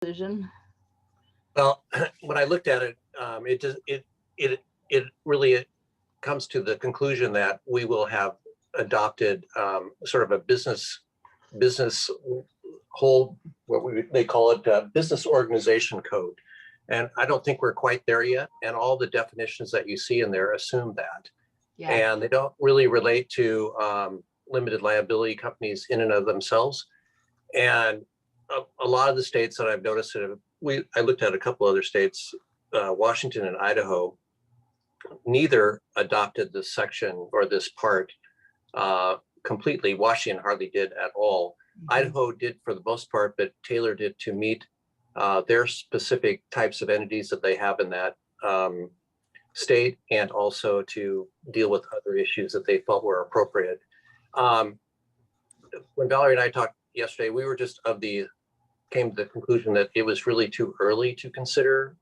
conclusion? Well, when I looked at it, it really comes to the conclusion that we will have adopted sort of a business whole, they call it business organization code. And I don't think we're quite there yet. And all the definitions that you see in there assume that. Yeah. And they don't really relate to limited liability companies in and of themselves. And a lot of the states that I've noticed, I looked at a couple other states, Washington and Idaho, neither adopted this section or this part completely. Washington hardly did at all. Mm-hmm. Idaho did for the most part, but tailored it to meet their specific types of entities that they have in that state, and also to deal with other issues that they felt were appropriate. When Valerie and I talked yesterday, we were just came to the conclusion that it was really too early to consider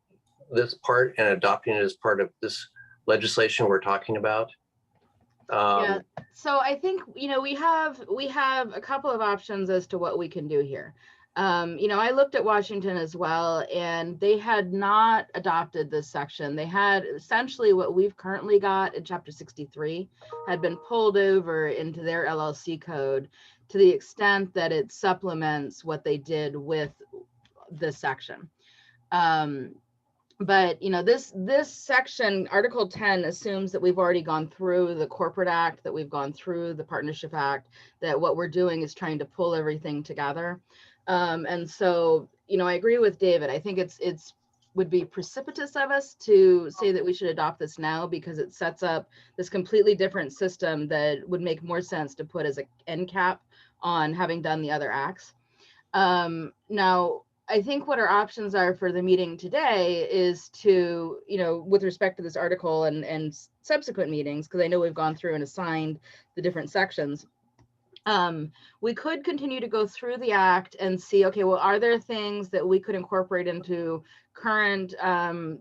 this part and adopting it as part of this legislation we're talking about. Yeah, so I think, we have a couple of options as to what we can do here. I looked at Washington as well, and they had not adopted this section. They had essentially what we've currently got in Chapter 63 had been pulled over into their LLC code to the extent that it supplements what they did with this section. But this section, Article 10, assumes that we've already gone through the Corporate Act, that we've gone through the Partnership Act, that what we're doing is trying to pull everything together. And so, I agree with David. I think it's would be precipitous of us to say that we should adopt this now, because it sets up this completely different system that would make more sense to put as an end cap on having done the other acts. Now, I think what our options are for the meeting today is to, with respect to this article and subsequent meetings, because I know we've gone through and assigned the different sections. We could continue to go through the act and see, okay, well, are there things that we could incorporate into current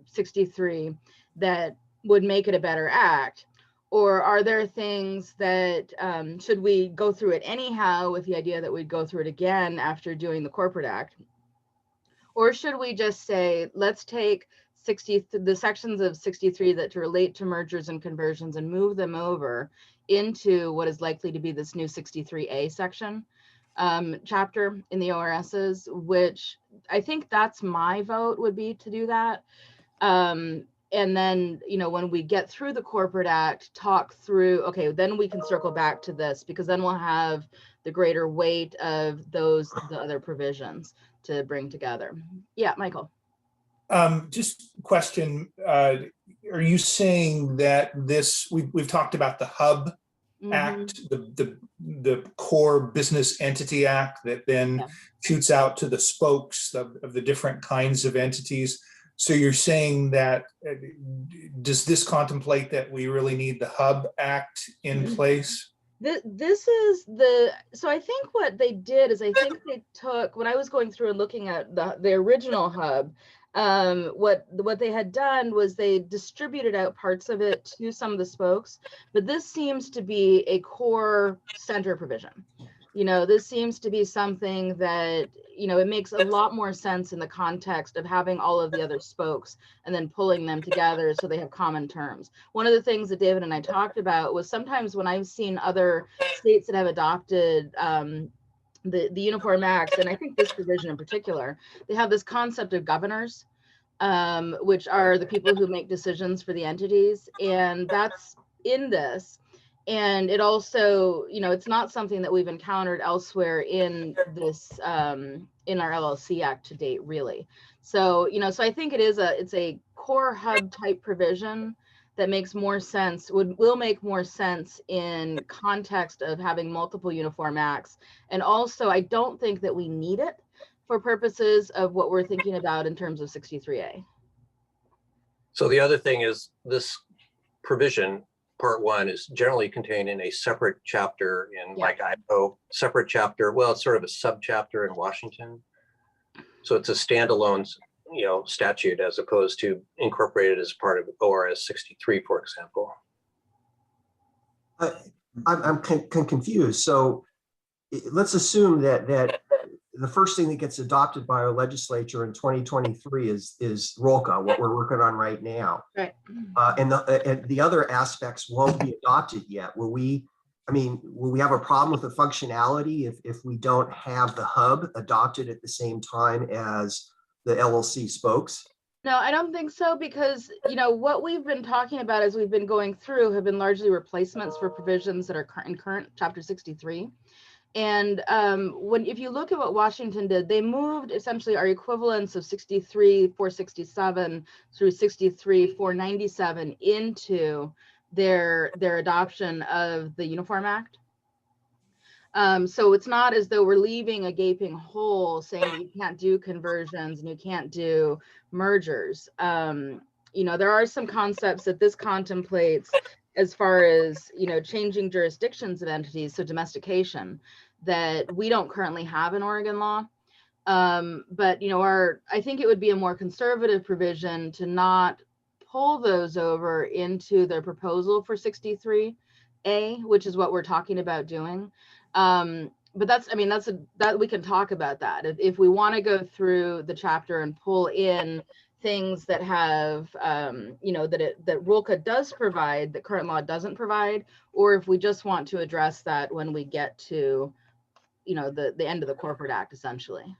63 that would make it a better act? Or are there things that, should we go through it anyhow with the idea that we'd go through it again after doing the Corporate Act? Or should we just say, let's take the sections of 63 that relate to mergers and conversions and move them over into what is likely to be this new 63A section chapter in the ORSs, which I think that's my vote would be to do that. And then, when we get through the Corporate Act, talk through, okay, then we can circle back to this, because then we'll have the greater weight of the other provisions to bring together. Yeah, Michael. Just question, are you saying that we've talked about the Hub Act, the core business entity act that then shoots out to the spokes of the different kinds of entities? So you're saying that, does this contemplate that we really need the Hub Act in place? This is so I think what they did is, I think they took, when I was going through and looking at the original Hub, what they had done was they distributed out parts of it to some of the spokes, but this seems to be a core center provision. This seems to be something that, it makes a lot more sense in the context of having all of the other spokes and then pulling them together so they have common terms. One of the things that David and I talked about was sometimes when I've seen other states that have adopted the Uniform Acts, and I think this provision in particular, they have this concept of governors, which are the people who make decisions for the entities, and that's in this. And it also, it's not something that we've encountered elsewhere in this, in our LLC Act to date, really. So, so I think it's a core Hub type provision that makes more sense, will make more sense in context of having multiple Uniform Acts. And also, I don't think that we need it for purposes of what we're thinking about in terms of 63A. So the other thing is, this provision, Part 1, is generally contained in a separate chapter in like Idaho, separate chapter. Well, it's sort of a subchapter in Washington. So it's a standalone, statute, as opposed to incorporated as part of ORS 63, for example. I'm confused. So let's assume that the first thing that gets adopted by our legislature in 2023 is ROLCA, what we're working on right now. Right. And the other aspects won't be adopted yet. Will we have a problem with the functionality if we don't have the hub adopted at the same time as the LLC spokes? No, I don't think so, because, you know, what we've been talking about as we've been going through have been largely replacements for provisions that are in current Chapter 63. And if you look at what Washington did, they moved essentially our equivalents of 63,467 through 63,497 into their adoption of the Uniform Act. So it's not as though we're leaving a gaping hole saying that you can't do conversions and you can't do mergers. You know, there are some concepts that this contemplates as far as, you know, changing jurisdictions of entities, so domestication, that we don't currently have in Oregon law. But, you know, I think it would be a more conservative provision to not pull those over into their proposal for 63A, which is what we're talking about doing. But that we can talk about that. If we want to go through the chapter and pull in things that have, you know, that RULCA does provide, that current law doesn't provide, or if we just want to address that when we get to, you know, the end of the corporate act, essentially.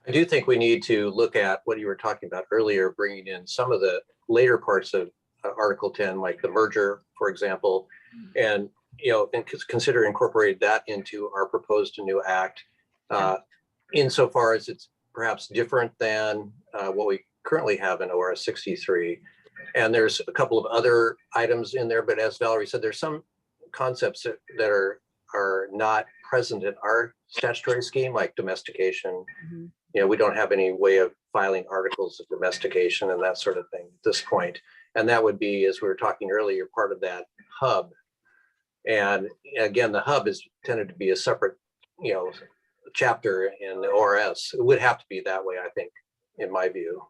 I do think we need to look at what you were talking about earlier, bringing in some of the later parts of Article 10, like the merger, for example, and, you know, and consider incorporating that into our proposed new act, insofar as it's perhaps different than what we currently have in ORS 63. And there's a couple of other items in there, but as Valerie said, there's some concepts that are not present in our statutory scheme, like domestication. Mm-hmm. You know, we don't have any way of filing articles of domestication and that sort of thing at this point. And that would be, as we were talking earlier, part of that hub. And again, the hub is tended to be a separate, you know, chapter in the ORS. It would have to be that way, I think, in my view.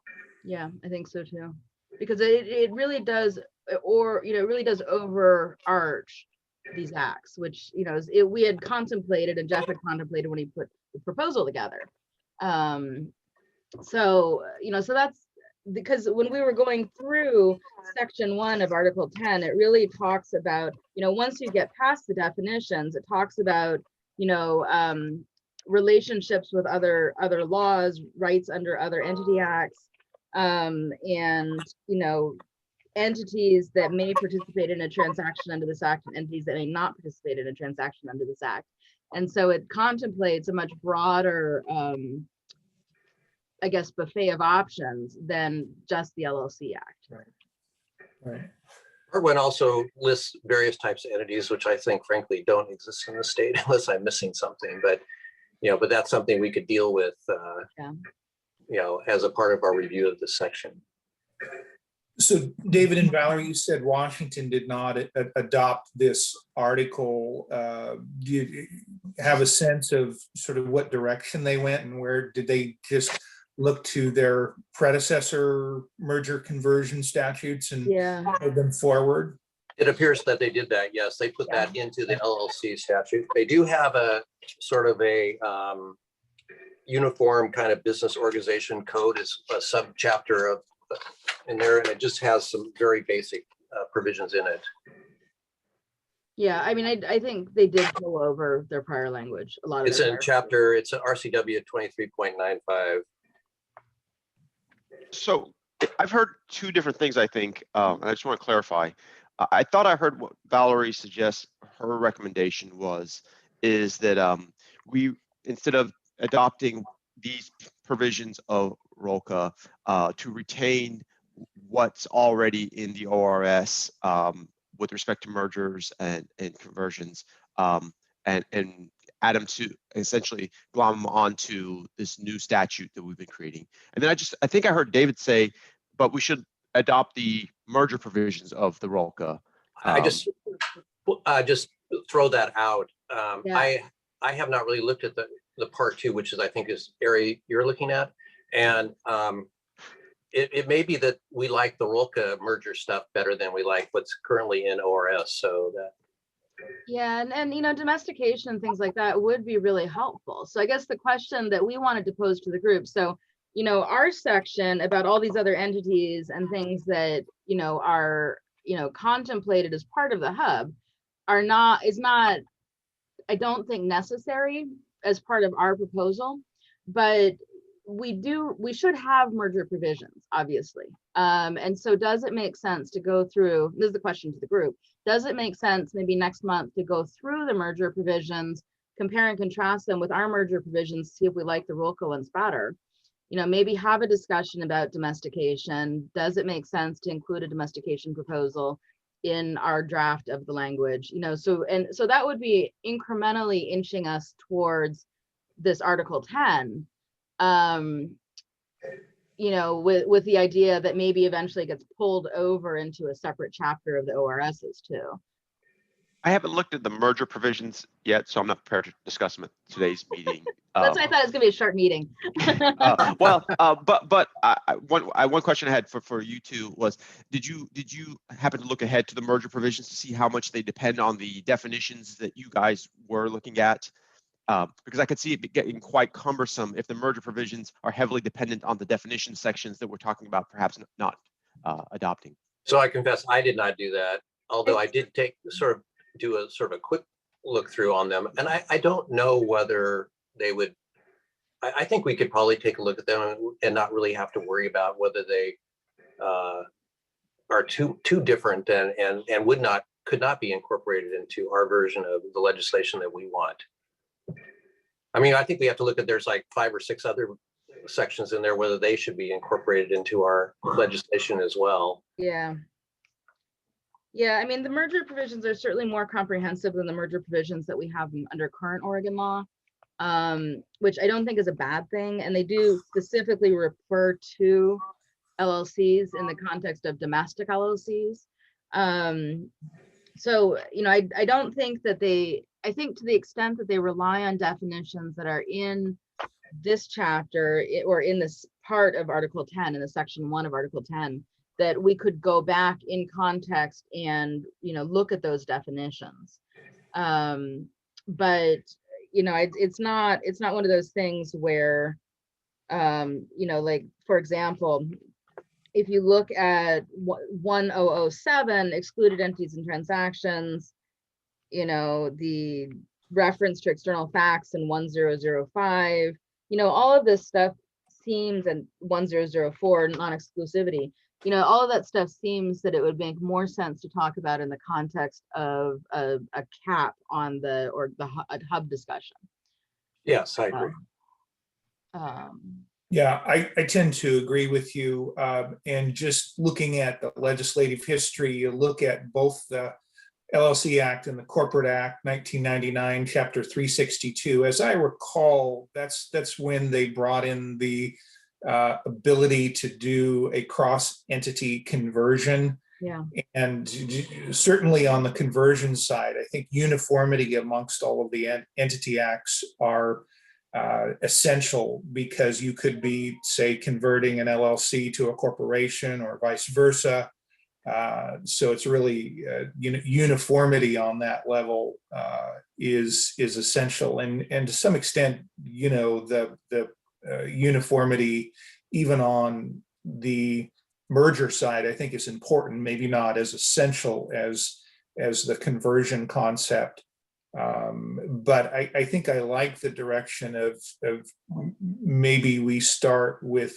Yeah, I think so too, because it really does, or, you know, it really does overarch these acts, which, you know, we had contemplated, and Jeff had contemplated when he put the proposal together. So, you know, so that's because when we were going through section 1 of Article 10, it really talks about, you know, once you get past the definitions, it talks about, you know, relationships with other laws, rights under other entity acts, and, you know, entities that may participate in a transaction under this act and entities that may not participate in a transaction under this act. And so it contemplates a much broader, I guess, buffet of options than just the LLC Act. Right. Part 1 also lists various types of entities, which I think, frankly, don't exist in the state unless I'm missing something. But, you know, but that's something we could deal with, you know, as a part of our review of this section. So David and Valerie, you said Washington did not adopt this article. Do you have a sense of sort of what direction they went, and where did they just look to their predecessor merger conversion statutes and move them forward? It appears that they did that, yes. They put that into the LLC statute. They do have a sort of a uniform kind of business organization code as a subchapter of in there, and it just has some very basic provisions in it. Yeah, I mean, I think they did pull over their prior language. A lot of it's in chapter, it's an RCW 23.95. So I've heard two different things, I think, and I just want to clarify. I thought I heard what Valerie suggests her recommendation is that we, instead of adopting these provisions of ROLCA, to retain what's already in the ORS with respect to mergers and conversions, and add them to, essentially glom them onto this new statute that we've been creating. And then I think I heard David say, but we should adopt the merger provisions of the ROLCA. I just throw that out. I have not really looked at the part 2, which is, I think, is area you're looking at. And it may be that we like the ROLCA merger stuff better than we like what's currently in ORS. So that Yeah, and you know, domestication and things like that would be really helpful. So I guess the question that we wanted to pose to the group, so you know, our section about all these other entities and things that, you know, are, you know, contemplated as part of the hub is not, I don't think, necessary as part of our proposal, but we should have merger provisions, obviously. And so does it make sense to go through, this is the question to the group, does it make sense maybe next month to go through the merger provisions, compare and contrast them with our merger provisions, see if we like the rule ones better? You know, maybe have a discussion about domestication. Does it make sense to include a domestication proposal in our draft of the language? You know, so that would be incrementally inching us towards this Article 10. You know, with the idea that maybe eventually gets pulled over into a separate chapter of the ORSs too. I haven't looked at the merger provisions yet, so I'm not prepared to discuss them at today's meeting. That's why I thought it was gonna be a short meeting. But one question I had for you two was, did you happen to look ahead to the merger provisions to see how much they depend on the definitions that you guys were looking at? Because I could see it getting quite cumbersome if the merger provisions are heavily dependent on the definition sections that we're talking about perhaps not adopting. So I confess I did not do that, although I did do a sort of a quick look through on them. And I don't know whether they would, I think we could probably take a look at them and not really have to worry about whether they are too different and could not be incorporated into our version of the legislation that we want. I mean, I think we have to look at, there's like 5 or 6 other sections in there, whether they should be incorporated into our legislation as well. Yeah. Yeah, I mean, the merger provisions are certainly more comprehensive than the merger provisions that we have under current Oregon law, which I don't think is a bad thing. And they do specifically refer to LLCs in the context of domestic LLCs. So, you know, I don't think that I think to the extent that they rely on definitions that are in this chapter or in this part of Article 10, in the section 1 of Article 10, that we could go back in context and, you know, look at those definitions. But, you know, it's not one of those things where, you know, like, for example, if you look at 1007, excluded entities and transactions, you know, the reference to external facts in 1005, you know, all of this stuff seems, and 1004, non-exclusivity, you know, all of that stuff seems that it would make more sense to talk about in the context of a cap on the hub discussion. Yes, I agree. Yeah, I tend to agree with you. And just looking at the legislative history, you look at both the LLC Act and the Corporate Act, 1999, Chapter 362. As I recall, that's when they brought in the ability to do a cross-entity conversion. Yeah. And certainly on the conversion side, I think uniformity amongst all of the entity acts are essential, because you could be, say, converting an LLC to a corporation or vice versa. So it's really uniformity on that level is essential, and to some extent, you know, the uniformity even on the merger side, I think, is important. Maybe not as essential as the conversion concept. But I think I like the direction of maybe we start with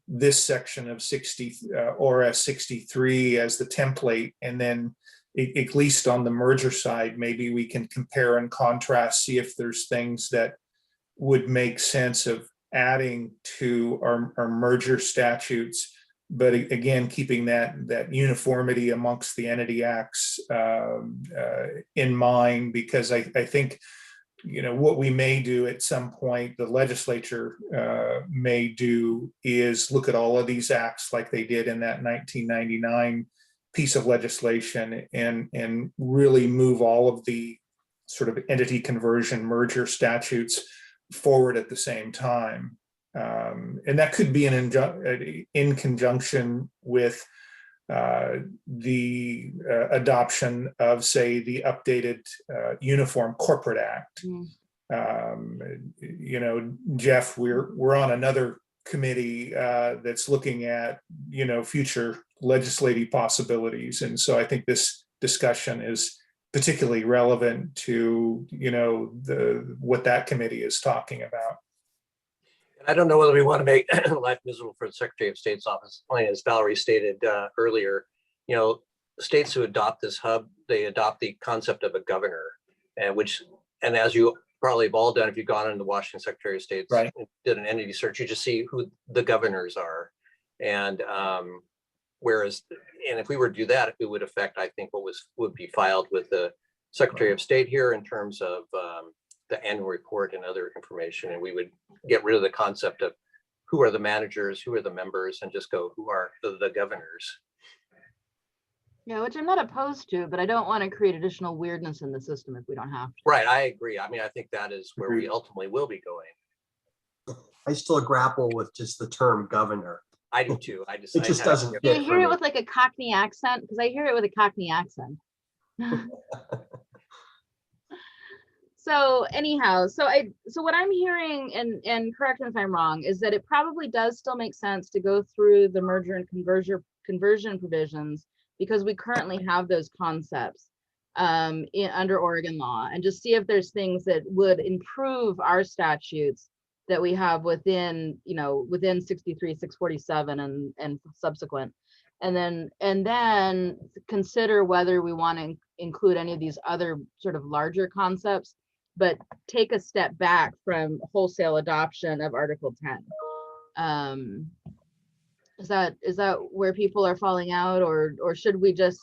this section of 60 ORS 63 as the template, and then at least on the merger side, maybe we can compare and contrast, see if there's things that would make sense of adding to our merger statutes. But again, keeping that uniformity amongst the entity acts in mind, because I think, you know, what we may do at some point, the legislature may do, is look at all of these acts like they did in that 1999 piece of legislation, and really move all of the sort of entity conversion merger statutes forward at the same time. And that could be in conjunction with the adoption of, say, the updated Uniform Corporate Act. You know, Jeff, we're on another committee that's looking at, you know, future legislative possibilities. And so I think this discussion is particularly relevant to, you know, what that committee is talking about. I don't know whether we want to make life miserable for the Secretary of State's office. As Valerie stated earlier, you know, states who adopt this hub, they adopt the concept of a governor, and as you probably have all done, if you've gone into the Washington Secretary of State's, right, did an entity search, you just see who the governors are. And whereas, and if we were to do that, it would affect, I think, what would be filed with the Secretary of State here in terms of the annual report and other information. And we would get rid of the concept of who are the managers, who are the members, and just go, who are the governors. Yeah, which I'm not opposed to, but I don't want to create additional weirdness in the system if we don't have to. Right, I agree. I mean, I think that is where we ultimately will be going. I still grapple with just the term governor. I do too. It just doesn't Do you fit hear for it me. with like a Cockney accent? Because I hear it with a Cockney accent. So anyhow, so what I'm hearing, and correct me if I'm wrong, is that it probably does still make sense to go through the merger and conversion provisions, because we currently have those concepts under Oregon law, and just see if there's things that would improve our statutes that we have within, you know, within 63, 647 and subsequent, and then consider whether we want to include any of these other sort of larger concepts, but take a step back from wholesale adoption of Article 10. Is that where people are falling out, or should we just,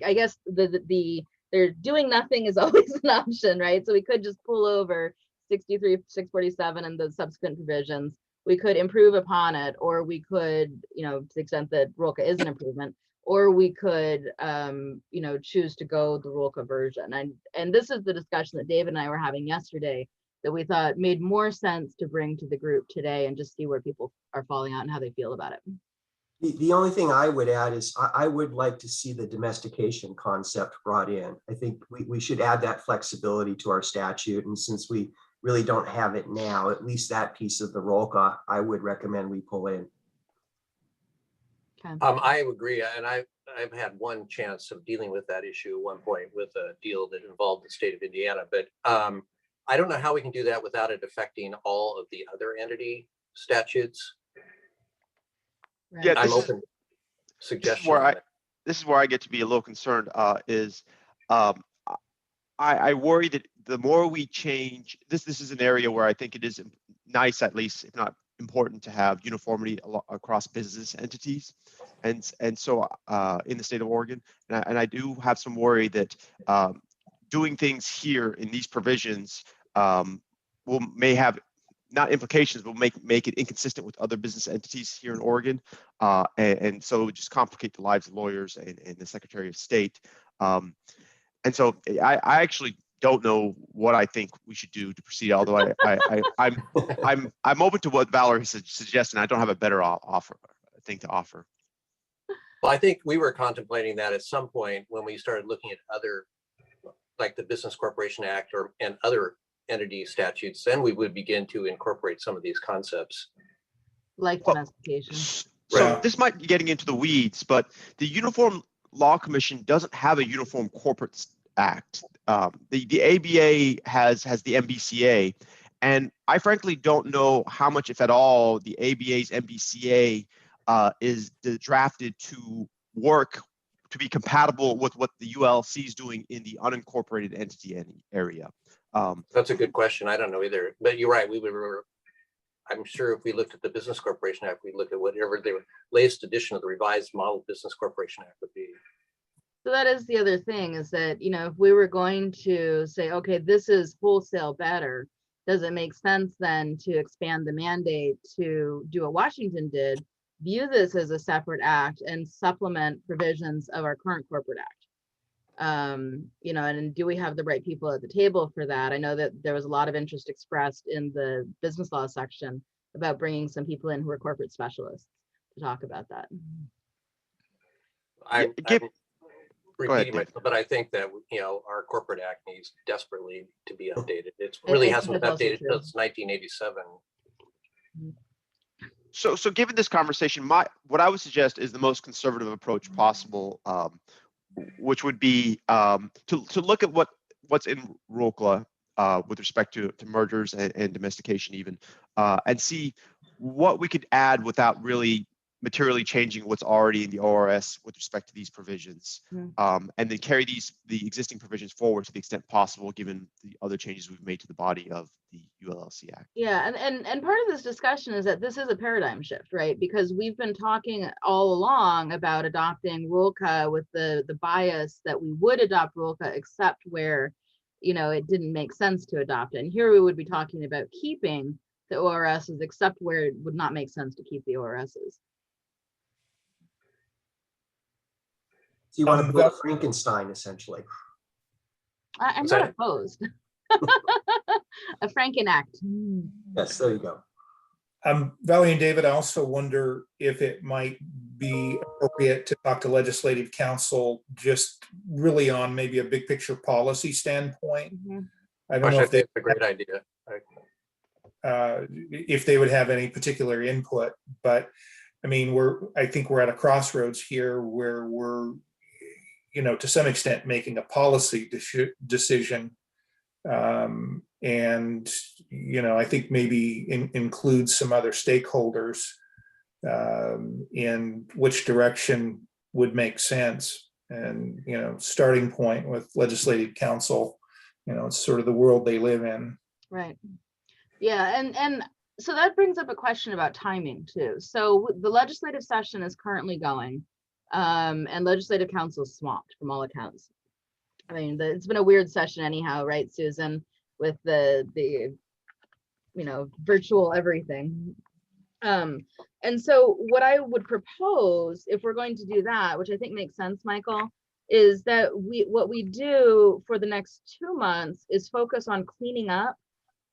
I guess they're doing nothing is always an option, right? So we could just pull over 63, 647 and the subsequent provisions. We could improve upon it, or we could, you know, to the extent that ROLCA is an improvement, or we could, you know, choose to go the ROLCA version. And this is the discussion that David and I were having yesterday that we thought made more sense to bring to the group today, and just see where people are falling out and how they feel about it. The only thing I would add is I would like to see the domestication concept brought in. I think we should add that flexibility to our statute. And since we really don't have it now, at least that piece of the ROLCA, I would recommend we pull in. Okay. I agree. And I've had one chance of dealing with that issue at one point with a deal that involved the state of Indiana. But I don't know how we can do that without it affecting all of the other entity statutes. Right. Yeah, I'm open to suggestions. This is where I get to be a little concerned. I worry that the more we change this is an area where I think it is nice, at least if not important, to have uniformity across business entities, and so in the state of Oregon, and I do have some worry that doing things here in these provisions may have not implications, but make it inconsistent with other business entities here in Oregon. And so it would just complicate the lives of lawyers and the Secretary of State. And so I actually don't know what I think we should do to proceed, although I'm open to what Valerie suggested. I don't have a better thing to offer. Well, I think we were contemplating that at some point when we started looking at other, like the Business Corporation Act and other entity statutes, then we would begin to incorporate some of these concepts. Like domestication. So Right. this might be getting into the weeds, but the Uniform Law Commission doesn't have a Uniform Corporate Act. The ABA has the MBCA, and I frankly don't know how much, if at all, the ABA's MBCA is drafted to work to be compatible with what the ULC is doing in the unincorporated entity area. That's a good question. I don't know either, but you're right. I'm sure if we looked at the Business Corporation Act, we'd look at whatever the latest edition of the revised Model Business Corporation Act would be. So that is the other thing, is that, you know, if we were going to say, okay, this is wholesale better, does it make sense then to expand the mandate to do what Washington did, view this as a separate act and supplement provisions of our current corporate act? You know, and do we have the right people at the table for that? I know that there was a lot of interest expressed in the business law section about bringing some people in who are corporate specialists to talk about that. I'm ahead, repeating Dave. myself, but I think that, our corporate act needs desperately to be updated. It I really think hasn't been that's also updated true. since 1987. So given this conversation, what I would suggest is the most conservative approach possible, which would be to look at what's in RULCLA with respect to mergers and domestication even, and see what we could add without really materially changing what's already in the ORS with respect to these provisions, and then carry the existing provisions forward to the extent possible, given the other changes we've made to the body of the ULLC Act. Yeah, and part of this discussion is that this is a paradigm shift, right? Because we've been talking all along about adopting RULCA with the bias that we would adopt RULCA except where, it didn't make sense to adopt it. And here we would be talking about keeping the ORSs except where it would not make sense to keep the ORSs. So you want to build a Frankenstein, essentially. I'm not opposed. A Franken Act. Yes, there you go. Valerie and David, I also wonder if it might be appropriate to talk to legislative council just really on maybe a big picture policy standpoint. I don't know if It's a great idea. If they would have any particular input, but I mean, I think we're at a crossroads here where we're, to some extent making a policy decision. And, I think maybe include some other stakeholders in which direction would make sense. And, starting point with legislative council, it's sort of the world they live in. Right. Yeah. And so that brings up a question about timing too. So the legislative session is currently going, and legislative council is swamped from all accounts. I mean, it's been a weird session anyhow, right, Susan, with the virtual everything. And so what I would propose, if we're going to do that, which I think makes sense, Michael, is that what we do for the next 2 months is focus on cleaning up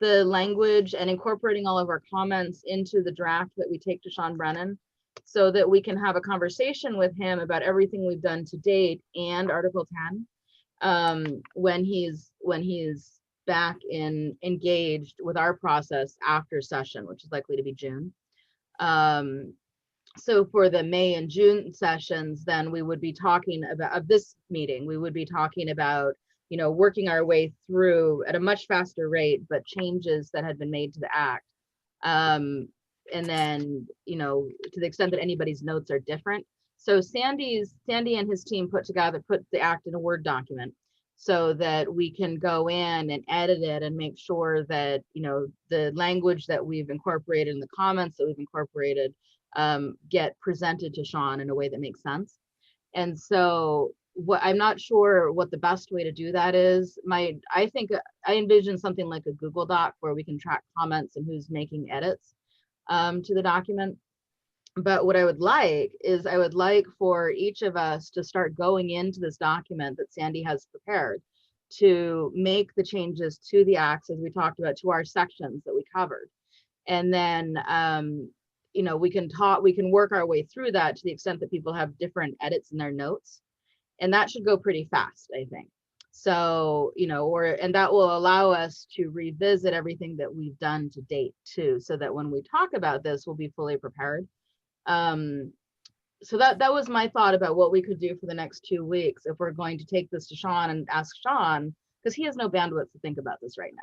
the language and incorporating all of our comments into the draft that we take to Sean Brennan, so that we can have a conversation with him about everything we've done to date and Article 10 when he's back engaged with our process after session, which is likely to be June. So for the May and June sessions, then we would be talking about this meeting. We would be talking about, working our way through at a much faster rate, but changes that had been made to the act. And then, to the extent that anybody's notes are different. So Sandy and his team put the act in a Word document so that we can go in and edit it and make sure that, the language that we've incorporated and the comments that we've incorporated get presented to Sean in a way that makes sense. And so I'm not sure what the best way to do that is. I think I envision something like a Google Doc where we can track comments and who's making edits to the document. But what I would like is for each of us to start going into this document that Sandy has prepared to make the changes to the acts, as we talked about, to our sections that we covered. And then, we can work our way through that to the extent that people have different edits in their notes. And that should go pretty fast, I think. So, and that will allow us to revisit everything that we've done to date too, so that when we talk about this, we'll be fully prepared. So that was my thought about what we could do for the next 2 weeks if we're going to take this to Sean and ask Sean, because he has no bandwidth to think about this right now.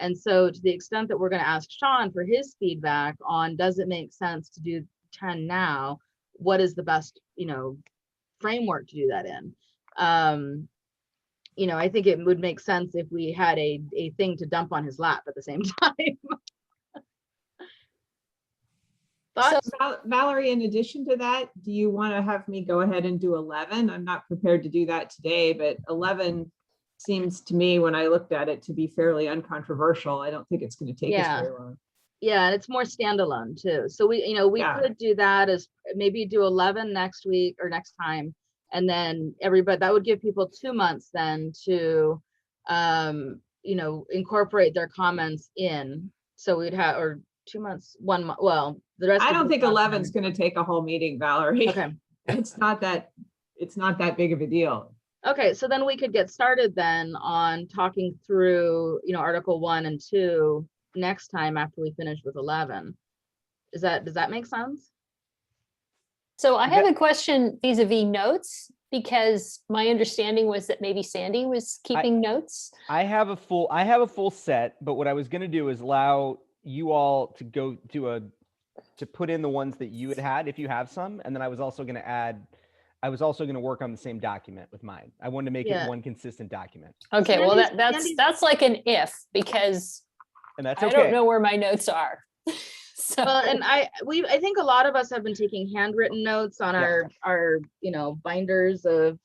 And so to the extent that we're going to ask Sean for his feedback on, does it make sense to do 10 now? What is the best, framework to do that in? I think it would make sense if we had a thing to dump on his lap at the same time. So Valerie, in addition to that, do you want to have me go ahead and do 11? I'm not prepared to do that today, but 11 seems to me, when I looked at it, to be fairly uncontroversial. I don't think it's going to take us very long. Yeah, and it's more standalone too. So we could do that as maybe do 11 next week or next time. And then that would give people 2 months then to, incorporate their comments in. So we'd have, or 2 months, 1 month, well, the rest. I don't think 11 is going to take a whole meeting, Valerie. Okay. It's not that it's not that big of a deal. Okay, so then we could get started then on talking through, Article 1 and 2 next time after we finish with 11. Does that make sense? So I have a question vis-a-vis notes, because my understanding was that maybe Sandy was keeping notes. I have a full set, but what I was going to do is allow you all to go to put in the ones that you had if you have some, and then I was also going to work on the same document with mine. I wanted to make it one consistent document. Okay, well Sandy's- that's like an if, because And that's I okay. don't know where my notes are. So Well, and I think a lot of us have been taking handwritten notes on our binders of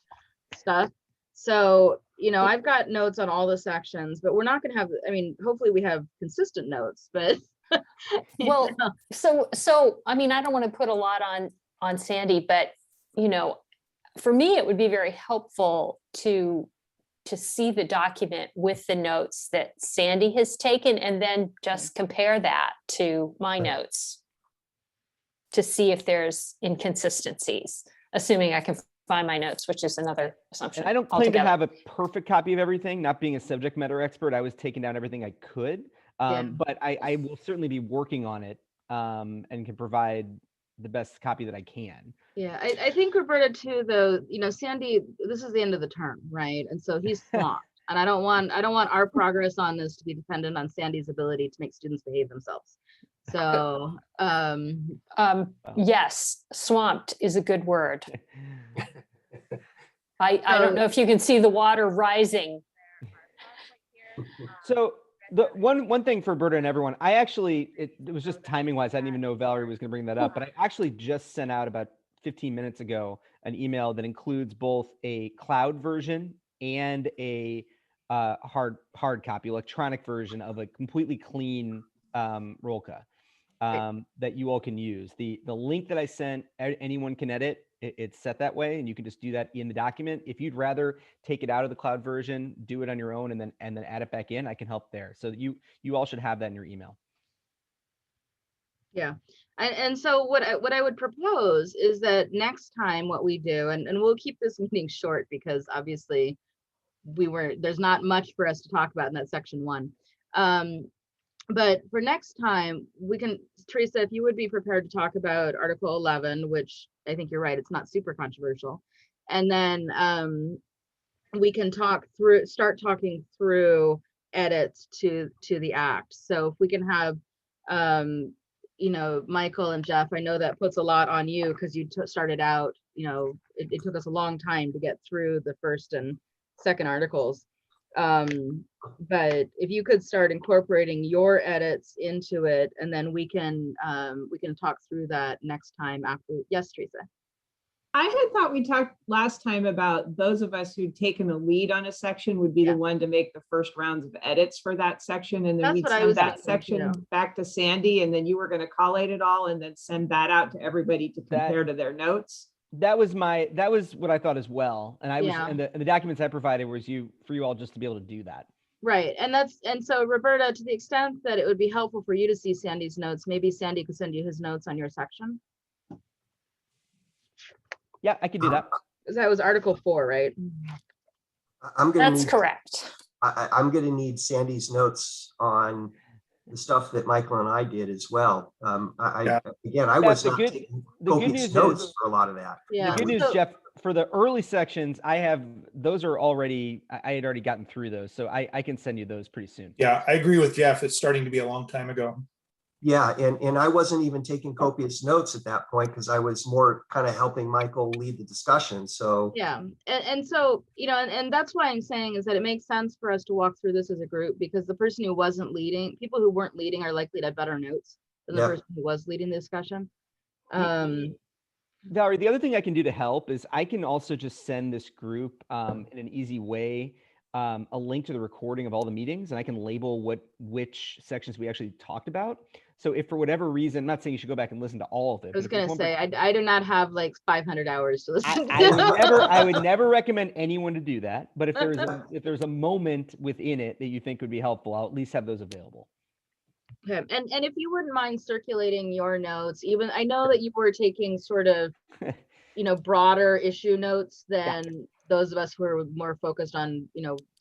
stuff. So, I've got notes on all the sections, but we're not going to have, hopefully we have consistent notes, but. well, so I mean, I don't want to put a lot on Sandy, but for me, it would be very helpful to see the document with the notes that Sandy has taken, and then just compare that to my notes to see if there's inconsistencies, assuming I can find my notes, which is another assumption. And I don't claim to altogether. have a perfect copy of everything. Not being a subject matter expert, I was taking down everything I could. But I will certainly be working on it and can provide the best copy that I can. Yeah, I think Roberta too, though, Sandy, this is the end of the term, right? And so he's swamped. And I don't want our progress on this to be dependent on Sandy's ability to make students behave themselves. So, yes, swamped is a good word. I don't know if you can see the water rising. So the one thing for Roberta and everyone, I actually, it was just timing wise. I didn't even know Valerie was going to bring that up, but I actually just sent out about 15 minutes ago an email that includes both a cloud version and a hard copy, electronic version of a completely clean Rolka that you all can use. The link that I sent, anyone can edit. It's set that way, and you can just do that in the document. If you'd rather take it out of the cloud version, do it on your own, and then add it back in, I can help there. So you all should have that in your email. yeah. And so what I would propose is that next time what we do, and we'll keep this meeting short because obviously there's not much for us to talk about in that section 1. But for next time, we can, Teresa, if you would be prepared to talk about Article 11, which I think you're right, it's not super controversial. And then we can start talking through edits to the act. So if we can have, Michael and Jeff, I know that puts a lot on you because you started out, it took us a long time to get through the first and second articles. But if you could start incorporating your edits into it, and then we can talk through that next time after. Yes, Teresa. I had thought we talked last time about those of us who'd taken the lead on a section would be the one to make the first rounds of edits for that section. And then we'd send that section back to Sandy, and then you were going to collate it all and then send that out to everybody to compare to their notes. That was what I thought as well. And and the documents I provided was for you all just to be able to do that. Right. And so Roberta, to the extent that it would be helpful for you to see Sandy's notes, maybe Sandy could send you his notes on your section. Yeah, I could do that. That was Article 4, right? That's correct. I'm going to need Sandy's notes on the stuff that Michael and I did as well. I was not taking copious notes for a lot of that. Yeah. The good news, Jeff, for the early sections, I had already gotten through those, so I can send you those pretty soon. Yeah, I agree with Jeff. It's starting to be a long time ago. Yeah, and I wasn't even taking copious notes at that point because I was more kind of helping Michael lead the discussion. So yeah, and so and that's why I'm saying is that it makes sense for us to walk through this as a group, because the person who wasn't leading, people who weren't leading are likely to have better notes than the person who was leading the discussion. Valerie, the other thing I can do to help is I can also just send this group in an easy way a link to the recording of all the meetings, and I can label which sections we actually talked about. So if for whatever reason, I'm not saying you should go back and listen to all of it. I was going to say, I do not have like 500 hours to listen to. I would never recommend anyone to do that. But if there's a moment within it that you think would be helpful, I'll at least have those available. Okay. And if you wouldn't mind circulating your notes, even I know that you were taking sort of broader issue notes than those of us who are more focused on,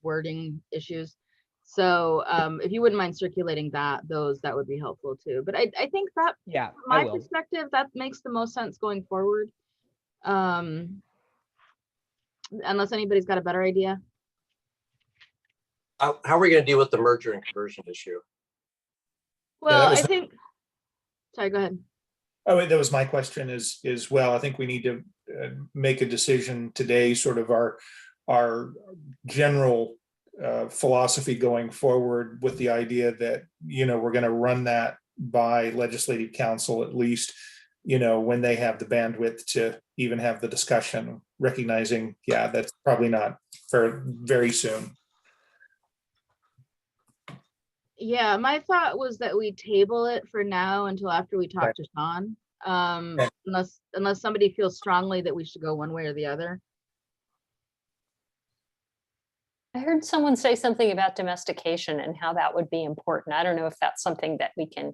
wording issues. So if you wouldn't mind circulating that would be helpful too. But I think that, Yeah, from my perspective, that makes the most sense going forward. Unless anybody's got a better idea. How are we going to deal with the merger and conversion issue? Well, I think, sorry, go ahead. Oh, that was my question as well. I think we need to make a decision today, sort of our general philosophy going forward, with the idea that, we're going to run that by legislative council, at least, when they have the bandwidth to even have the discussion, recognizing, that's probably not for very soon. Yeah, my thought was that we table it for now until after we talk to Sean. Unless somebody feels strongly that we should go one way or the other. I heard someone say something about domestication and how that would be important. I don't know if that's something that we can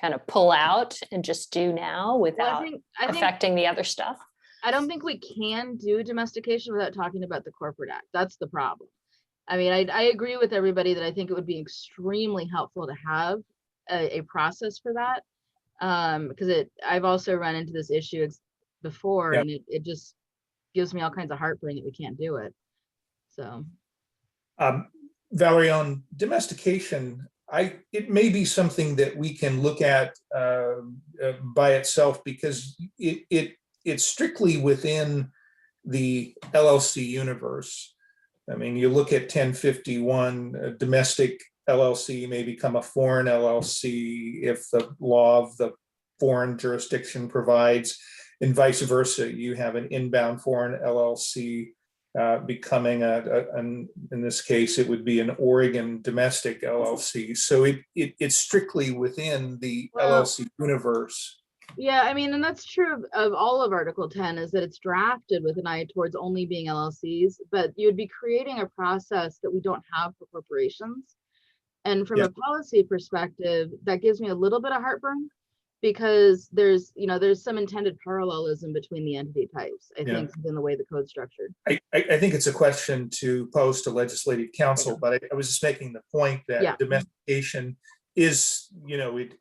kind of pull out and just do now without affecting the other stuff. I don't think we can do domestication without talking about the corporate act. That's the problem. I mean, I agree with everybody that I think it would be extremely helpful to have a process for that. Because I've also run into this issue before, and it just gives me all kinds of heartburn that we can't do it. So, Valerie, on domestication, it may be something that we can look at by itself, because it's strictly within the LLC universe. I mean, you look at 1051, a domestic LLC may become a foreign LLC if the law of the foreign jurisdiction provides, and vice versa. You have an inbound foreign LLC becoming in this case, it would be an Oregon domestic LLC. So it's strictly within the LLC universe. Yeah, I mean, and that's true of all of Article 10, is that it's drafted with an eye towards only being LLCs, but you'd be creating a process that we don't have for corporations. And from a policy perspective, that gives me a little bit of heartburn, because there's some intended parallelism between the entity types, I think, in the way the code's structured. I think it's a question to pose to legislative council, but I was just making the point that domestication is,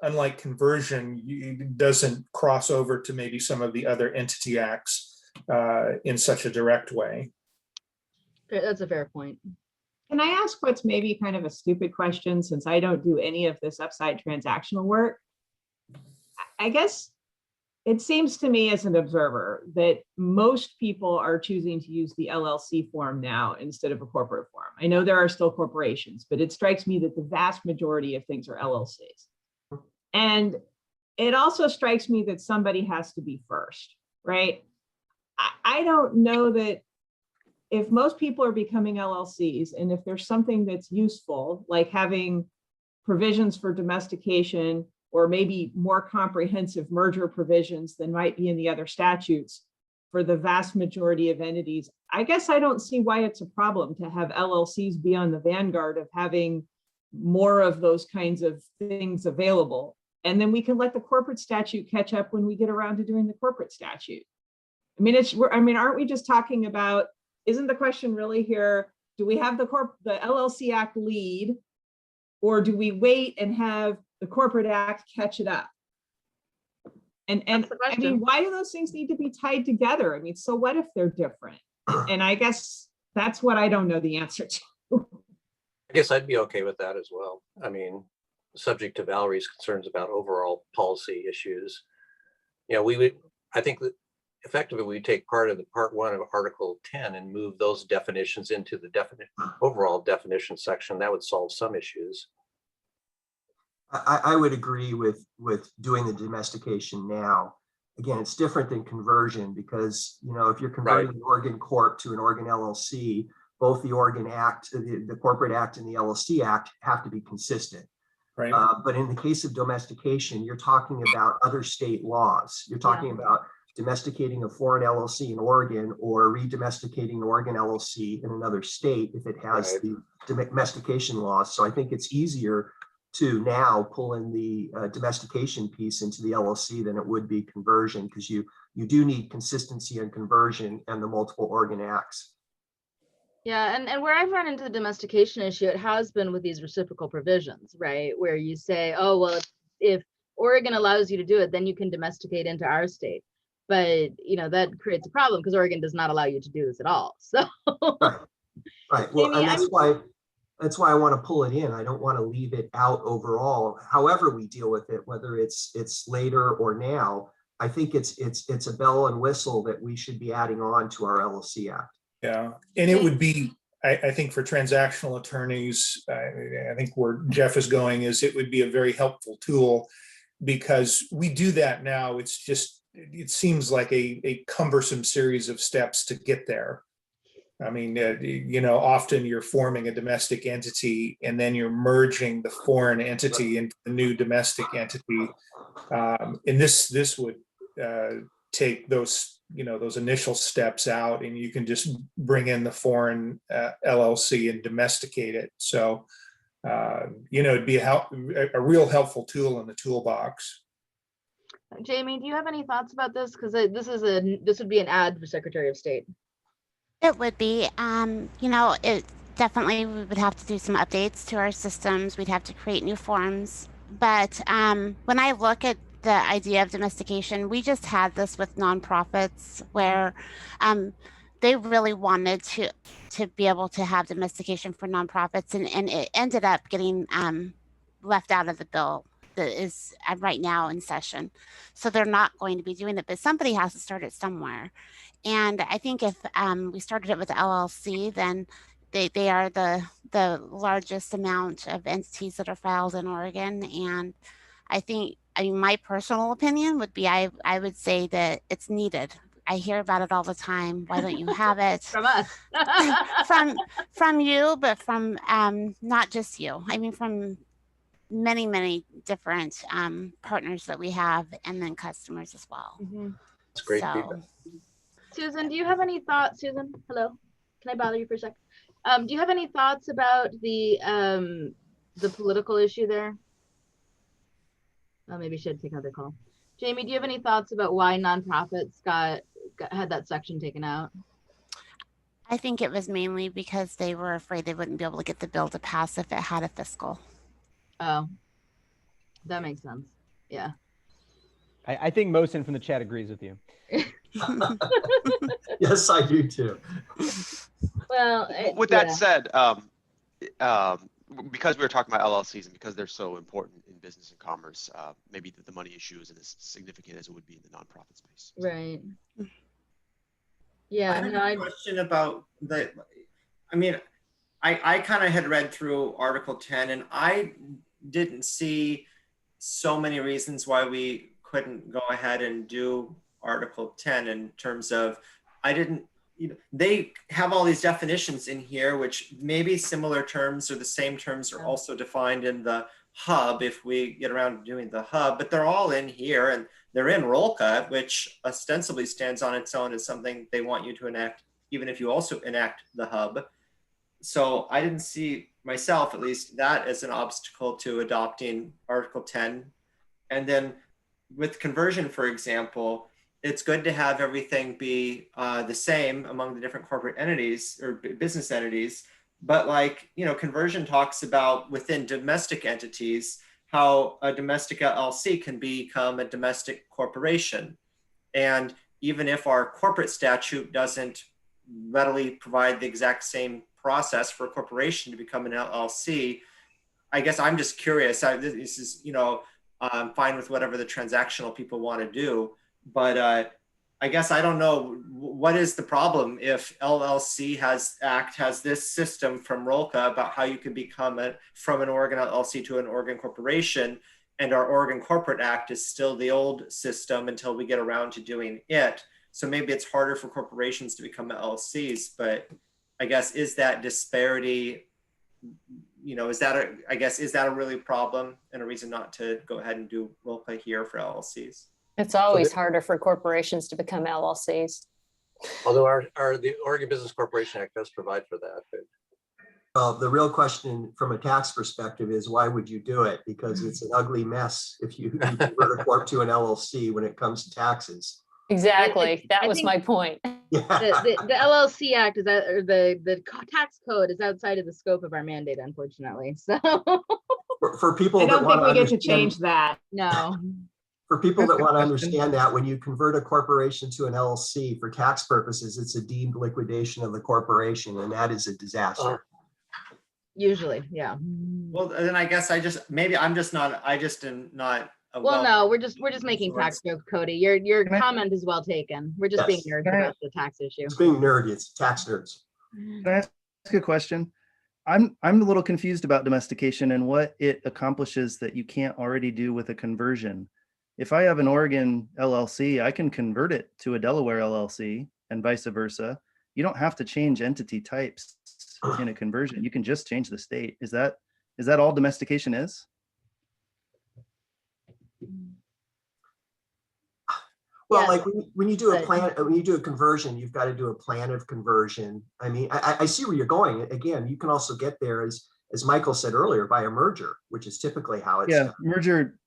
unlike conversion, it doesn't cross over to maybe some of the other entity acts in such a direct way. That's a fair point. Can I ask what's maybe kind of a stupid question, since I don't do any of this upside transactional work? I guess it seems to me as an observer that most people are choosing to use the LLC form now instead of a corporate form. I know there are still corporations, but it strikes me that the vast majority of things are LLCs. And it also strikes me that somebody has to be first, right? I don't know that if most people are becoming LLCs, and if there's something that's useful, like having provisions for domestication, or maybe more comprehensive merger provisions than might be in the other statutes for the vast majority of entities, I guess I don't see why it's a problem to have LLCs be on the vanguard of having more of those kinds of things available. And then we can let the corporate statute catch up when we get around to doing the corporate statute. I mean, aren't we just talking about, isn't the question really here, do we have the LLC Act lead, or do we wait and have the corporate act catch it up? And I mean, why do those things need to be tied together? I mean, so what if they're different? And I guess that's what I don't know the answer to. I guess I'd be okay with that as well. I mean, subject to Valerie's concerns about overall policy issues. I think that effectively we take part of the part 1 of Article 10 and move those definitions into the overall definition section. That would solve some issues. I would agree with doing the domestication now. Again, it's different than conversion, because if you're converting an Oregon Corp to an Oregon LLC, both the Oregon Act, the Corporate Act, and the LLC Act have to be consistent. Right. But in the case of domestication, you're talking about other state laws. You're talking about domesticating a foreign LLC in Oregon, or re-domesticating an Oregon LLC in another state if it has the domestication laws. So I think it's easier to now pull in the domestication piece into the LLC than it would be conversion, because you you do need consistency and conversion and the multiple Oregon acts. Yeah, and where I've run into the domestication issue, it has been with these reciprocal provisions, right? Where you say, oh, well, if Oregon allows you to do it, then you can domesticate into our state. But, you know, that creates a problem because Oregon does not allow you to do this at all. So, Right. Well, Jamie, and that's why I want to pull it in. I don't want to leave it out overall. However we deal with it, whether it's later or now, I think it's a bell and whistle that we should be adding on to our LLC Act. Yeah, and it would be, I think for transactional attorneys, I think where Jeff is going is it would be a very helpful tool because we do that now. It's just, it seems like a cumbersome series of steps to get there. I mean, you know, often you're forming a domestic entity and then you're merging the foreign entity into the new domestic entity. And this would take those, you know, those initial steps out, and you can just bring in the foreign LLC and domesticate it. So, you know, it'd be a real helpful tool in the toolbox. Jamie, do you have any thoughts about this? Because this would be an ad for Secretary of State. It would be, you know, it definitely, we would have to do some updates to our systems. We'd have to create new forms. But when I look at the idea of domestication, we just had this with nonprofits where they really wanted to be able to have domestication for nonprofits, and it ended up getting left out of the bill that is right now in session. So they're not going to be doing it, but somebody has to start it somewhere. And I think if we started it with the LLC, then they are the largest amount of entities that are filed in Oregon. And I think, I mean, my personal opinion would be, I would say that it's needed. I hear about it all the time. Why don't you have it? From us. from you, but from not just you. I mean, from many different partners that we have, and then customers as well. Mm-hmm. That's great feedback. Susan, do you have any thoughts? Susan, hello. Can I bother you for a sec? Do you have any thoughts about the political issue there? Maybe I should take another call. Jamie, do you have any thoughts about why nonprofits had that section taken out? I think it was mainly because they were afraid they wouldn't be able to get the bill to pass if it had a fiscal. Oh, that makes sense. Yeah. I think Mosin from the chat agrees with you. Yes, I do too. Well, with that said, because we were talking about LLCs and because they're so important in business and commerce, maybe the money issue isn't as significant as it would be in the nonprofit space. Right. Yeah. I have a question about the, I mean, I kind of had read through Article 10 and I didn't see so many reasons why we couldn't go ahead and do Article 10 in terms of, they have all these definitions in here, which maybe similar terms or the same terms are also defined in the hub if we get around to doing the hub, but they're all in here and they're in ROLCA, which ostensibly stands on its own as something they want you to enact, even if you also enact the hub. So I didn't see myself, at least, that as an obstacle to adopting Article 10. And then with conversion, for example, it's good to have everything be the same among the different corporate entities or business entities. But like, you know, conversion talks about within domestic entities, how a domestic LLC can become a domestic corporation. And even if our corporate statute doesn't readily provide the exact same process for a corporation to become an LLC, I guess I'm just curious. This is, you know, I'm fine with whatever the transactional people want to do, but I guess I don't know what is the problem if LLC has this system from ROLCA about how you can become from an Oregon LLC to an Oregon corporation, and our Oregon Corporate Act is still the old system until we get around to doing it. So maybe it's harder for corporations to become LLCs, but I guess is that disparity, you know, is that a really problem and a reason not to go ahead and do ROLCA here for LLCs? It's always harder for corporations to become LLCs. Although the Oregon Business Corporation Act does provide for that. Well, the real question from a tax perspective is why would you do it? Because it's an ugly mess if you convert a corp to an LLC when it comes to taxes. Exactly. That I was think my point. the LLC Act is that, or the tax code is outside of the scope of our mandate, unfortunately. So For people I that don't think want we to get to change that. no. for people that That's a want to question. understand that, when you convert a corporation to an LLC for tax purposes, it's a deemed liquidation of the corporation, and that is a disaster. Usually, yeah. Well, then I guess I just, maybe I'm just not, I just am not. a Well, no, we're just making source. tax jokes, Cody. Your Can I- comment is well taken. We're just being Yes. nerds Can I- about the tax issue. It's being nerdy, it's tax nerds. Can I ask a question? I'm a little confused about domestication and what it accomplishes that you can't already do with a conversion. If I have an Oregon LLC, I can convert it to a Delaware LLC and vice versa. You don't have to change entity types in a conversion. You can just change the state. Is that all domestication is? Well, Yes, like when you do a but- plan, when you do a conversion, you've got to do a plan of conversion. I mean, I see where you're going. Again, you can also get there, as Michael said earlier, by a merger, which is typically how it's Yeah, done. merger,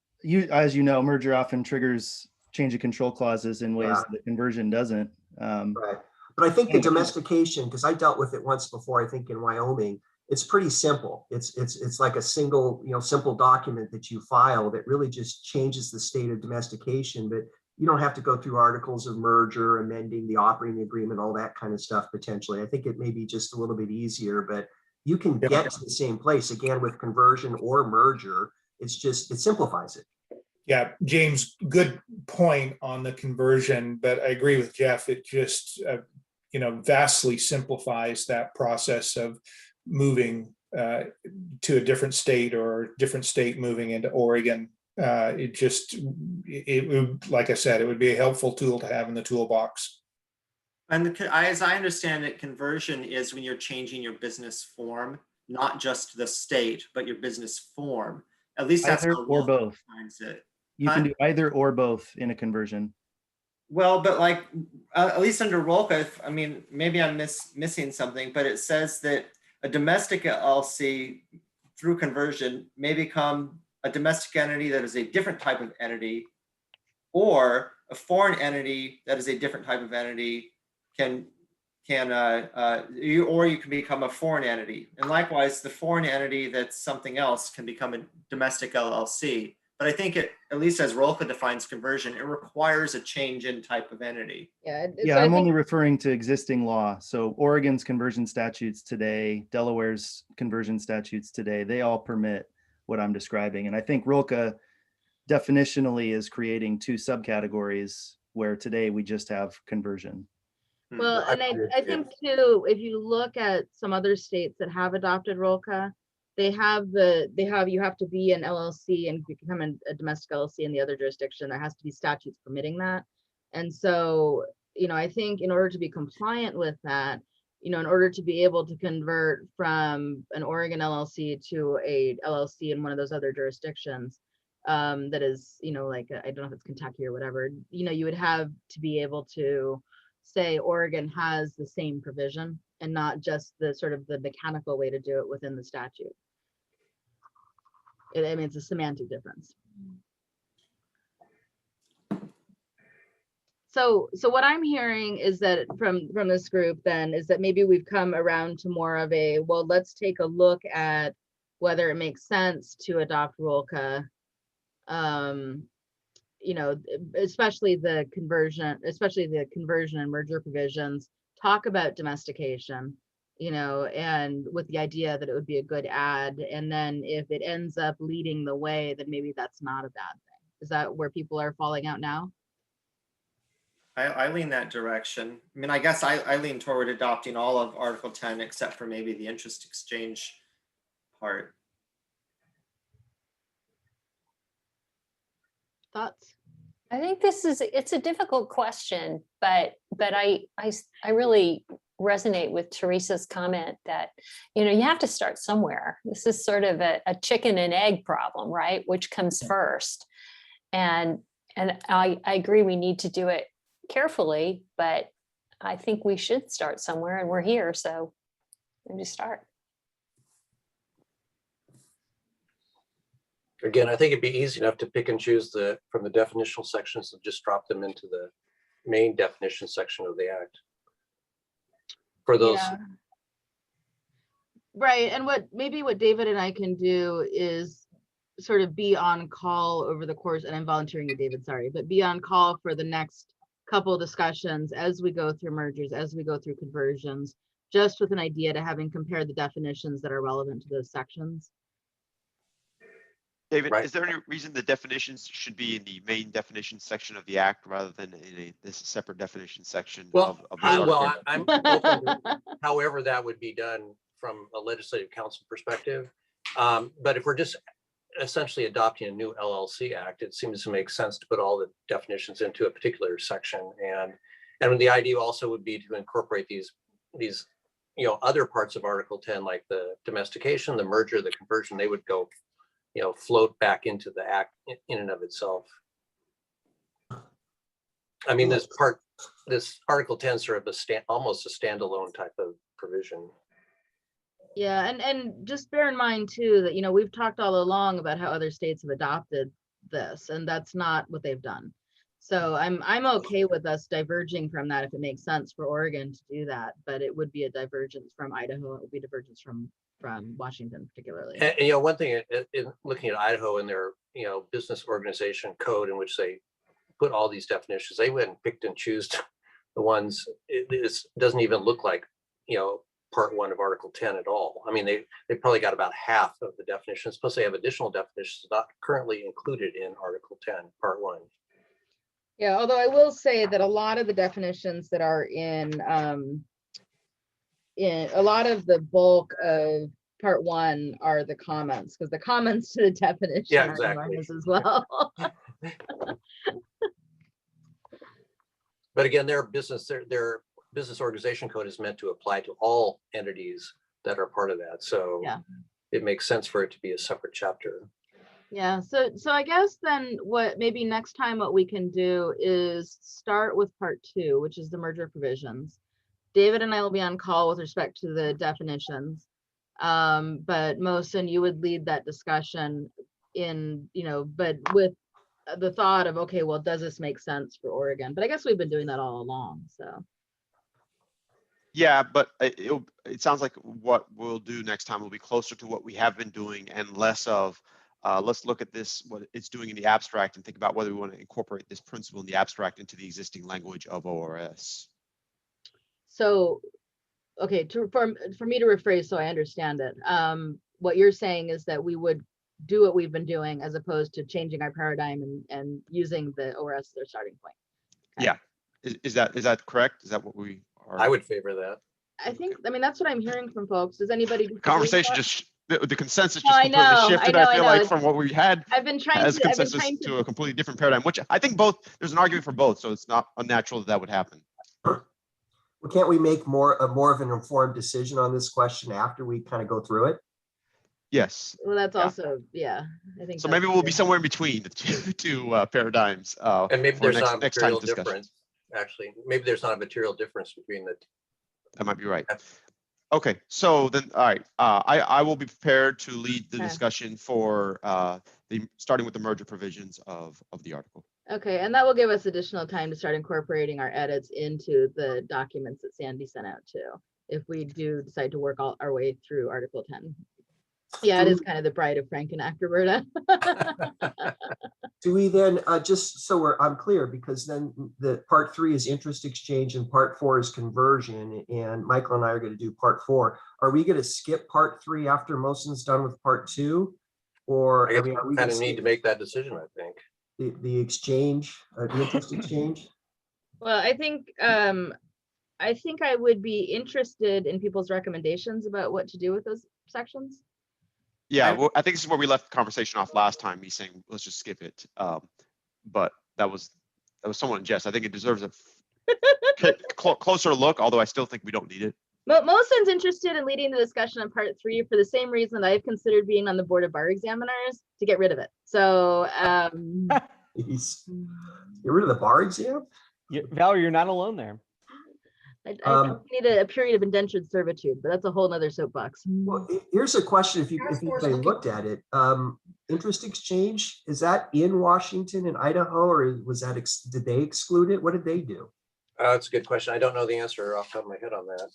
as you know, merger often triggers change of control clauses in ways Yeah. that conversion doesn't. Right. But I think the domestication, because I dealt with it once before, I think in Wyoming, it's pretty simple. It's like a single, simple document that you file that really just changes the state of domestication, but you don't have to go through articles of merger, amending the operating agreement, all that kind of stuff potentially. I think it may be just a little bit easier, but you can get to the same place again with conversion or merger. It simplifies it. Yeah, James, good point on the conversion, but I agree with Jeff. It just, vastly simplifies that process of moving to a different state or different state moving into Oregon. It would, like I said, it would be a helpful tool to have in the toolbox. And as I understand it, conversion is when you're changing your business form, not just the state, but your business form. At least that's Either how or law both. defines it. You can do either or both in a conversion. Well, but like, at least under ROLCA, I mean, maybe I'm missing something, but it says that a domestic LLC through conversion may become a domestic entity that is a different type of entity, or a foreign entity that is a different type of entity or you can become a foreign entity. And likewise, the foreign entity that's something else can become a domestic LLC. But I think it, at least as ROLCA defines conversion, it requires a change in type of entity. Yeah. Yeah, I'm only referring to existing law. So Oregon's conversion statutes today, Delaware's conversion statutes today, they all permit what I'm describing. And I think ROLCA definitionally is creating two subcategories where today we just have conversion. Well, and I think too, if you look at some other states that have adopted ROLCA, you have to be an LLC and become a domestic LLC in the other jurisdiction. There has to be statutes permitting that. And so, I think in order to be compliant with that, in order to be able to convert from an Oregon LLC to a LLC in one of those other jurisdictions, that is, like, I don't know if it's Kentucky or whatever, you would have to be able to say Oregon has the same provision and not just the sort of the mechanical way to do it within the statute. I mean, it's a semantic difference. So what I'm hearing is that from this group then is that maybe we've come around to more of a, well, let's take a look at whether it makes sense to adopt ROLCA, especially the conversion and merger provisions, talk about domestication, and with the idea that it would be a good add. And then if it ends up leading the way, then maybe that's not a bad thing. Is that where people are falling out now? I lean that direction. I mean, I guess I lean toward adopting all of Article 10, except for maybe the interest exchange part. Thoughts? I think it's a difficult question, but I really resonate with Teresa's comment that, you have to start somewhere. This is sort of a chicken and egg problem, right? Which comes first? And I agree we need to do it carefully, but I think we should start somewhere, and we're here, so maybe start. Again, I think it'd be easy enough to pick and choose from the definitional sections and just drop them into main definition section of the act. For those, Yeah. Right, and what David and I can do is sort of be on call over the course, and I'm volunteering you, David, sorry, but be on call for the next couple discussions as we go through mergers, as we go through conversions, just with an idea to having compared the definitions that are relevant to those sections. David, Right. is there any reason the definitions should be in the main definition section of the act rather than in this separate definition section well, of this article? I'm open to however that would be done from a legislative council perspective. But if we're just essentially adopting a new LLC act, it seems to make sense to put all the definitions into a particular section. And the idea also would be to incorporate these other parts of Article 10, like the domestication, the merger, the conversion, they would go float back into the act in and of itself. I mean, this Article 10 sort of almost a standalone type of provision. Yeah, and just bear in mind too that we've talked all along about how other states have adopted this, and that's not what they've done. So I'm okay with us diverging from that if it makes sense for Oregon to do that, but it would be a divergence from Idaho. It would be a divergence from Washington particularly. And one thing in looking at Idaho and their business organization code in which they put all these definitions, they went and picked and choose the ones. It doesn't even look like part 1 of Article 10 at all. I mean, they probably got about half of the definitions, plus they have additional definitions not currently included in Article 10, part 1. Yeah, although I will say that a lot of the definitions that are in a lot of the bulk of part 1 are the comments, because the comments to the definition are enormous as well. But again, their business organization code is meant to apply to all entities that are part of that. So yeah, it makes sense for it to be a separate chapter. Yeah, so I guess then maybe next time what we can do is start with part 2, which is the merger provisions. David and I will be on call with respect to the definitions. But Mohsen, you would lead that discussion but with the thought of, okay, well, does this make sense for Oregon? But I guess we've been doing that all along, so. Yeah, but it sounds like what we'll do next time will be closer to what we have been doing and less of, let's look at this, what it's doing in the abstract, and think about whether we want to incorporate this principle in the abstract into the existing language of ORS. So, okay, for me to rephrase so I understand it, what you're saying is that we would do what we've been doing as opposed to changing our paradigm and using the ORS as their starting point. Okay. Yeah, is that correct? Is that what we are? I would favor that. I mean, that's what I'm hearing from folks. Does anybody? Conversation the consensus just I completely shifted. I feel like it's, from what we had I've been trying as to, consensus to a completely different paradigm, which I think there's an argument for both, so it's not unnatural that would happen. Well, can't we make more of an informed decision on this question after we kind of go through it? Yes. Well, that's also, yeah, I think so. Maybe we'll be somewhere in between the two paradigms. And maybe there's not a material discussion. difference. Actually, maybe there's not a material difference between the two. That might be right. Okay, so then, all right, I will be prepared to lead the discussion for starting with the merger provisions of the article. Okay, and that will give us additional time to start incorporating our edits into the documents that Sandy sent out too, if we do decide to work our way through Article 10. Yeah, it is kind of the bride of Frankenack, Roberta. Do we then, just so I'm clear, because then the part 3 is interest exchange and part 4 is conversion, and Michael and I are going to do part 4. Are we going to skip part 3 after Mohsen's done with part 2? Or I mean, we kind of need to make that decision, I think. The exchange, the interest exchange? Well, I think I would be interested in people's recommendations about what to do with those sections. Yeah, well, I think this is where we left the conversation off last time, me saying, let's just skip it. But that was somewhat in jest. I think it deserves a closer look, although I still think we don't need it. Mohsen's interested in leading the discussion on part 3 for the same reason that I've considered being on the board of bar examiners, to get rid of it. So, Get rid of the bar exam? Valerie, you're not alone there. I think we need a period of indentured servitude, but that's a whole nother soapbox. Well, here's a question, if you looked at it. Interest exchange, is that in Washington and Idaho, or was that, did they exclude it? What did they do? That's a good question. I don't know the answer off the top of my head on that.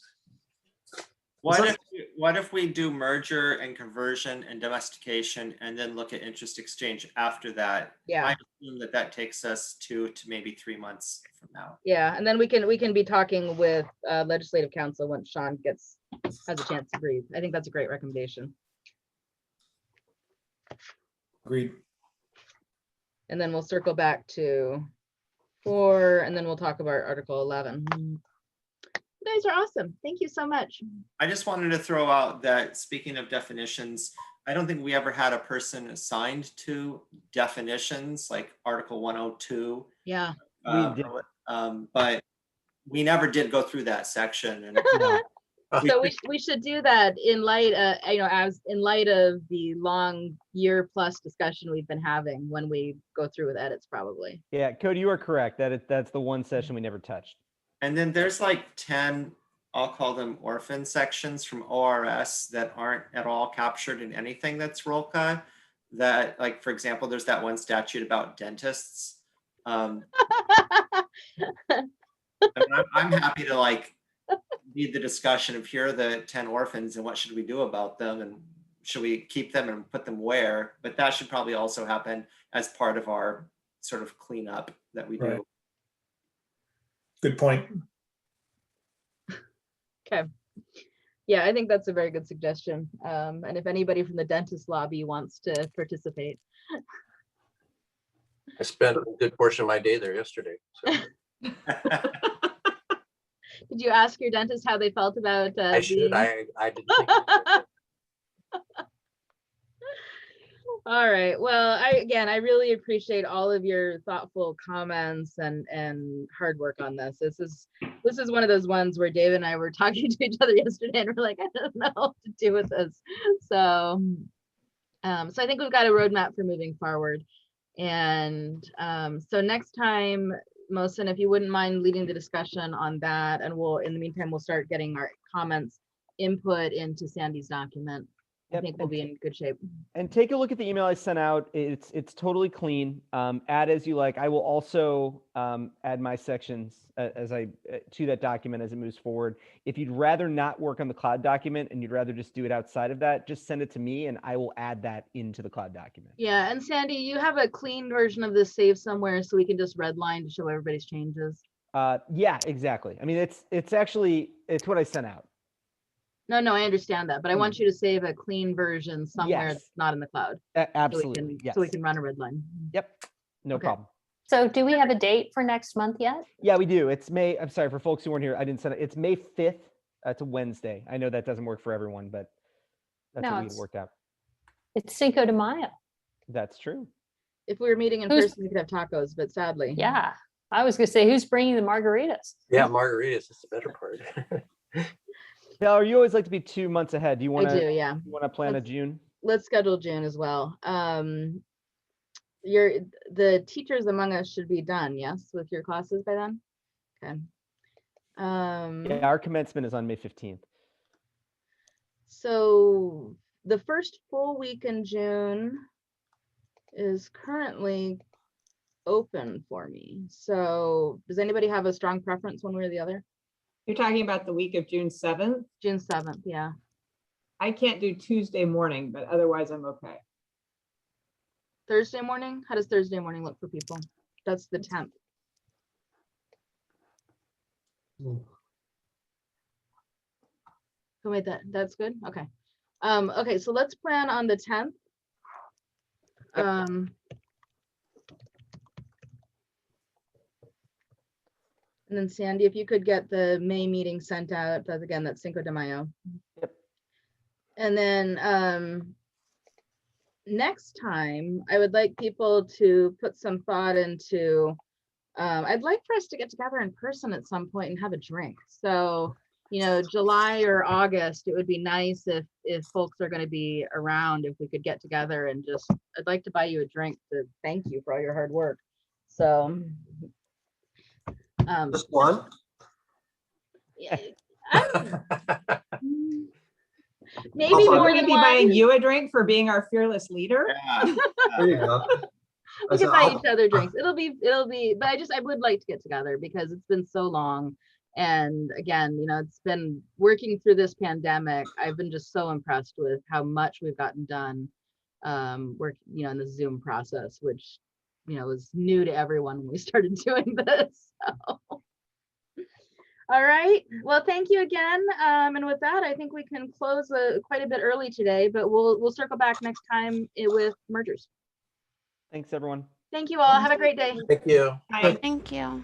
What if we do merger and conversion and domestication and then look at interest exchange after that? Yeah. I assume that takes us 2 to maybe 3 months from now. Yeah, and then we can be talking with legislative counsel once Sean has a chance to breathe. I think that's a great recommendation. Agreed. And then we'll circle back to 4, and then we'll talk about Article 11. You guys are awesome. Thank you so much. I just wanted to throw out that, speaking of definitions, I don't think we ever had a person assigned to definitions like Article 102. Yeah. But we never did go through that section. And so we should do that in light in light of the long year plus discussion we've been having when we go through with edits, probably. Yeah, Cody, you are correct. That's the one session we never touched. And then there's like 10, I'll call them orphan sections from ORS that aren't at all captured in anything that's ROLCA. That, like, for example, there's that one statute about dentists. I'm happy to like lead the discussion of, here are the 10 orphans and what should we do about them, and should we keep them and put them where? But that should probably also happen as part of our sort of cleanup that we do. Right. Good point. Okay. Yeah, I think that's a very good suggestion. And if anybody from the dentist lobby wants to participate. I spent a good portion of my day there yesterday. So. Did you ask your dentist how they felt about I should. I didn't think of it. All right. Well, I really appreciate all of your thoughtful comments and hard work on this. This is one of those ones where David and I were talking to each other yesterday and we're like, I don't know what to do with this. So I think we've got a roadmap for moving forward. And so next time, Mohsen, if you wouldn't mind leading the discussion on that, and in the meantime, we'll start getting our comments input into Sandy's document. I think we'll be in good shape. And take a look at the email I sent out. It's totally clean. Add as you like. I will also add my sections to that document as it moves forward. If you'd rather not work on the cloud document and you'd rather just do it outside of that, just send it to me and I will add that into the cloud document. Yeah, and Sandy, you have a clean version of this saved somewhere so we can just redline to show everybody's changes. Yeah, exactly. I mean, it's what I sent out. No, I understand that, but I want you to save a clean version somewhere that's not in the cloud. Absolutely. So we can run a red line. Yep. No problem. So do we have a date for next month yet? Yeah, we do. It's May. I'm sorry for folks who weren't here. I didn't send it. It's May 5th. It's a Wednesday. I know that doesn't work for everyone, but that's what we had worked out. It's Cinco de Mayo. That's true. If we were meeting in person, we could have tacos, but sadly. Yeah. I was going to say, who's bringing the margaritas? Yeah, margaritas is the better part. Now, you always like to be 2 months ahead. Do you want to? I do, yeah. You want to plan a June? Let's schedule June as well. The teachers among us should be done, yes, with your classes by then. Okay. Yeah, our commencement is on May 15th. So the first full week in June is currently open for me. So does anybody have a strong preference one way or the other? You're talking about the week of June 7th? June 7th, yeah. I can't do Tuesday morning, but otherwise I'm okay. Thursday morning? How does Thursday morning look for people? That's the 10th. Who made that? That's good? Okay. Okay, so let's plan on the 10th. And then Sandy, if you could get the May meeting sent out, that's Cinco de Mayo. Yep. And then next time, I would like people to put some thought into, I'd like for us to get together in person at some point and have a drink. So, July or August, it would be nice if folks are going to be around, if we could get together and I'd like to buy you a drink to thank you for all your hard work. So. Just one? Maybe Also, Should more we than be one. buying you a drink for being our fearless leader? Yeah. There you go. We can So buy I'll- each other drinks. It'll be, but I would like to get together because it's been so long. And again, it's been working through this pandemic. I've been just so impressed with how much we've gotten done, in the Zoom process, which, was new to everyone when we started doing this. So. All right. Well, thank you again. And with that, I think we can close quite a bit early today, but we'll circle back next time with mergers. Thanks, everyone. Thank you all. Have a great day. Thank you. Bye. Thank you.